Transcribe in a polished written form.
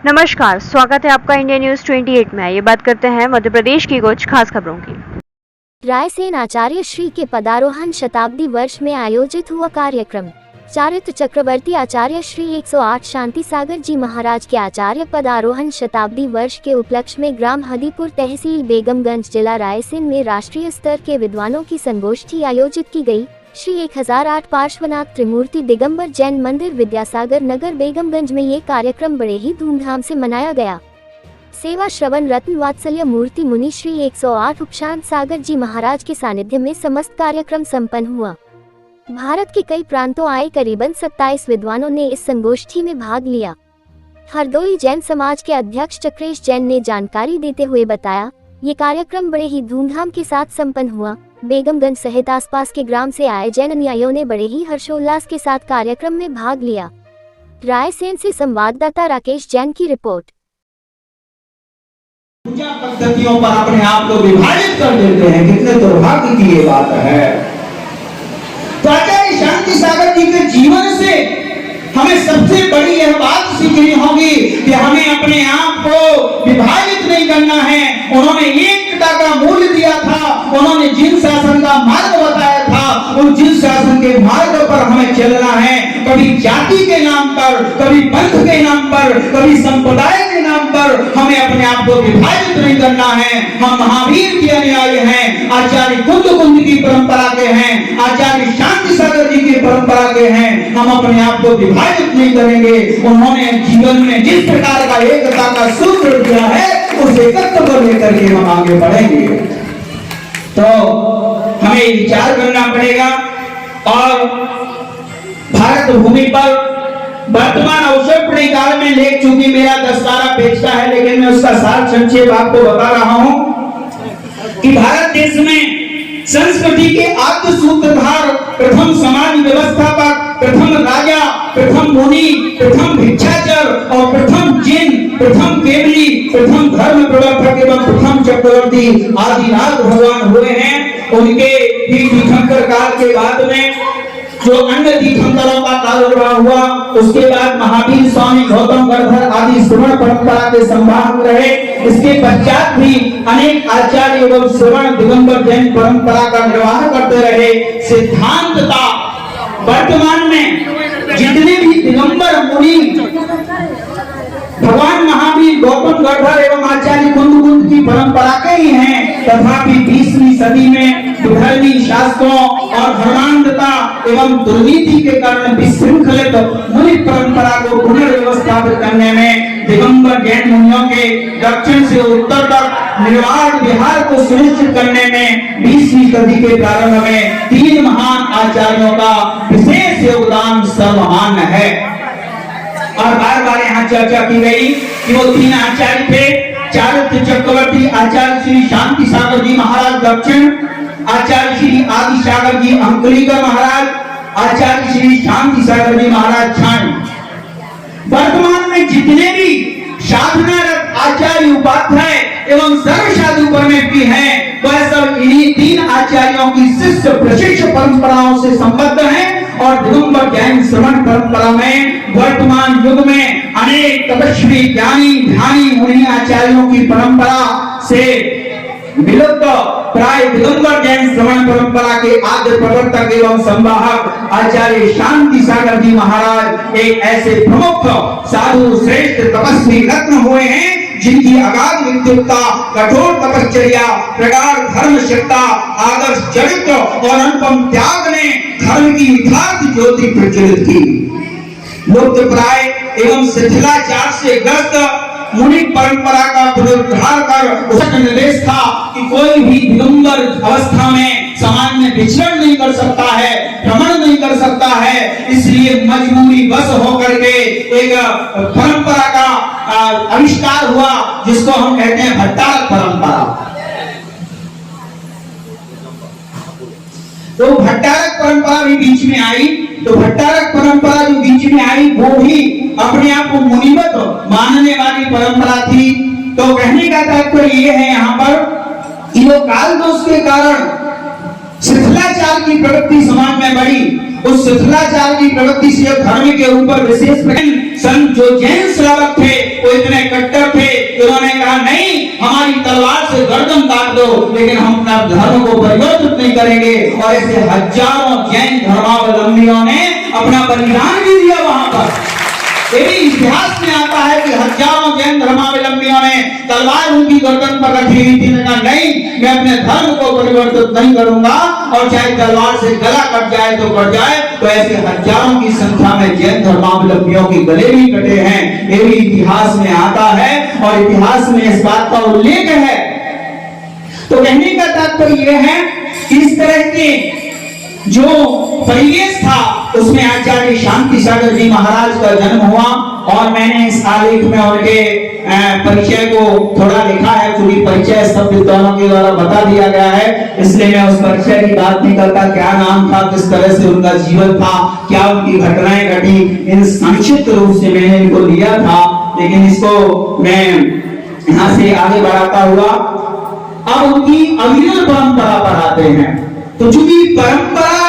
नमस्कार, स्वागत है आपका इंडिया न्यूज 28 में। ये बात करते हैं मध्य प्रदेश की कुछ खास खबरों की। रायसेन आचार्य श्री के पदारोहण शताब्दी वर्ष में आयोजित हुआ कार्यक्रम। चारित्र चक्रवर्ती आचार्य श्री 108 शांति सागर जी महाराज के आचार्य पदारोहण शताब्दी वर्ष के उपलक्ष्य में ग्राम हदीपुर तहसील बेगमगंज जिला रायसेन में राष्ट्रीय स्तर के विद्वानों की संगोष्ठी आयोजित की गई। श्री 1008 पार्श्वनाथ त्रिमूर्ति दिगंबर जैन मंदिर विद्यासागर नगर बेगमगंज में ये कार्यक्रम बड़े ही धूमधाम से मनाया गया। सेवा श्रवण रत्न वात्सल्य मूर्ति मुनि श्री 108 उपशांत सागर जी महाराज के सानिध्य में समस्त कार्यक्रम संपन्न हुआ। भारत के कई प्रांतों आए करीबन 27 विद्वानों ने इस संगोष्ठी में भाग लिया। हरदोई जैन समाज के अध्यक्ष चक्रेश जैन ने जानकारी देते हुए बताया, ये कार्यक्रम बड़े ही धूमधाम के साथ संपन्न हुआ। बेगमगंज सहित आसपास के ग्राम से आए जैन अनुयायियों ने बड़े ही हर्षोल्लास के साथ कार्यक्रम में भाग लिया। रायसेन से संवाददाता राकेश जैन की रिपोर्ट। पूजा पद्धतियों पर अपने आप को विभाजित कर देते हैं, कितने दुर्भाग्य की ये बात है। तो आचार्य शांति सागर जी के जीवन से हमें सबसे बड़ी यह बात सीखनी होगी कि हमें अपने आप को विभाजित नहीं करना है। उन्होंने एकता का मूल्य दिया था, उन्होंने जिन शासन का मार्ग बताया था, उन जिन शासन के मार्ग पर हमें चलना है। कभी जाति के नाम पर, कभी पंथ के नाम पर, कभी संप्रदाय के नाम पर हमें अपने आप को विभाजित नहीं करना है। हम महावीर के अनुयायी हैं, आचार्य कुंद की परंपरा के हैं, आचार्य शांति सागर जी की परंपरा के हैं। हम अपने आप को विभाजित नहीं करेंगे। उन्होंने जीवन में जिस प्रकार का एकता का सूत्र दिया है, उस एकत्व को लेकर के हम आगे बढ़ेंगे। तो हमें विचार करना पड़ेगा और भारत भूमि पर वर्तमान अवसर काल में लेख चूंकि मेरा 10-12 पेज का है, लेकिन मैं उसका सार संक्षेप आपको बता रहा हूं कि भारत देश में संस्कृति के आद्य सूत्रधार, प्रथम समाज व्यवस्थापक, प्रथम राजा, प्रथम मुनि, प्रथम भिक्षाचर और प्रथम जिन, प्रथम केवली, प्रथम धर्म प्रवर्तक एवं प्रथम चक्रवर्ती आदिनाथ भगवान हुए हैं। उनके तीर्थंकर काल के बाद में जो अन्य तीर्थंकरों का कालनिर्वाह हुआ, उसके बाद महावीर स्वामी गौतम गणधर आदि श्रवण परंपरा के संवाहक रहे। इसके पश्चात भी अनेक आचार्य एवं श्रवण दिगंबर जैन परंपरा का निर्वाह करते रहे। सिद्धांतता वर्तमान में जितने भी दिगंबर मुनि भगवान महावीर गौतम गणधर एवं आचार्य कुंद की परंपरा के ही हैं, तथापि 20वीं सदी में विधर्मी शास्त्रों और धर्मांधता एवं दुर्नीति के कारण विशृंखलित मुनि परंपरा को पुनर्व्यवस्थापित करने में दिगंबर जैन मुनियों के दक्षिण से उत्तर तक निर्वाण विहार को सुनिश्चित करने में 20वीं सदी के प्रारंभ में 3 महान आचार्यों का विशेष योगदान सर्वमान्य है। और बार-बार यहाँ चर्चा की गई कि वो 3 आचार्य थे। चारित्र चक्रवर्ती आचार्य श्री शांति सागर जी महाराज दक्षिण, आचार्य श्री आदि सागर जी अंकलीकर महाराज, आचार्य श्री शांति सागर जी महाराज छाण। वर्तमान में जितने भी साधनारत आचार्य उपाध्याय एवं सर्व साधु परमेष्ठी हैं, वह सब इन्हीं 3 आचार्यों की शिष्य प्रशिष्य परंपराओं से संबद्ध हैं। और दिगंबर जैन श्रवण परंपरा में वर्तमान युग में अनेक तपस्वी ज्ञानी ध्यानी मुनि आचार्यों की परंपरा से विलुप्त प्राय दिगंबर जैन श्रवण परंपरा के आद्य प्रवर्तक एवं संवाहक आचार्य शांति सागर जी महाराज एक ऐसे प्रमुख साधु श्रेष्ठ तपस्वी रत्न हुए हैं, जिनकी अगाध विद्वत्ता, कठोर तपश्चर्या, प्रगाढ़ धर्मशक्ता, आदर्श चरित्र और अनुपम त्याग ने धर्म की यथार्थ ज्योति प्रज्वलित की। लुप्त प्राय एवं शिथिलाचार से ग्रस्त मुनि परंपरा का पुनरुद्धार कर उसका निर्देश था कि कोई भी दिगंबर अवस्था में समाज में विचरण नहीं कर सकता है, भ्रमण नहीं कर सकता है। इसलिए मजबूरी बस होकर के एक परंपरा का आविष्कार हुआ, जिसको हम कहते हैं भट्टारक परंपरा। तो भट्टारक परंपरा भी बीच में आई। तो भट्टारक परंपरा जो बीच में आई, वो भी अपने आप को मुनिवत मानने वाली परंपरा थी। तो कहने का तात्पर्य ये है यहाँ पर कि वो काल दोष के कारण शिथिलाचार की प्रवृत्ति समाज में बढ़ी। उस शिथिलाचार की प्रवृत्ति से धर्म के ऊपर विशेष जो जैन श्रावक थे वो इतने कट्टर थे कि उन्होंने कहा नहीं, हमारी तलवार से गर्दन काट दो, लेकिन हम अपना धर्म को परिवर्तित नहीं करेंगे। और ऐसे हजारों जैन धर्मावलंबियों ने अपना बलिदान भी दिया वहां पर। ये भी इतिहास में आता है कि हजारों जैन धर्मावलंबियों ने तलवार उनकी गर्दन पर रखी हुई थी, कहा नहीं, मैं अपने धर्म को परिवर्तित नहीं करूंगा, और चाहे तलवार से गला कट जाए तो कट जाए। तो ऐसे हजारों की संख्या में जैन धर्मावलंबियों के गले भी कटे हैं, ये भी इतिहास में आता है और इतिहास में इस बात का उल्लेख है। तो कहने का तात्पर्य यह है कि इस तरह के जो परिवेश था उसमें आचार्य शांति सागर जी महाराज का जन्म हुआ। और मैंने इस आलेख में उनके परिचय को थोड़ा लिखा है, क्योंकि परिचय सब विद्वानों के द्वारा बता दिया गया है, इसलिए मैं उस परिचय की बात नहीं करता। क्या नाम था, किस तरह से उनका जीवन था, क्या उनकी घटनाएं घटी, इन संक्षिप्त रूप से मैंने इनको लिया था। लेकिन इसको मैं यहाँ से आगे बढ़ाता हुआ अब उनकी अविरल परंपरा पर आते हैं। तो चूंकि परंपरा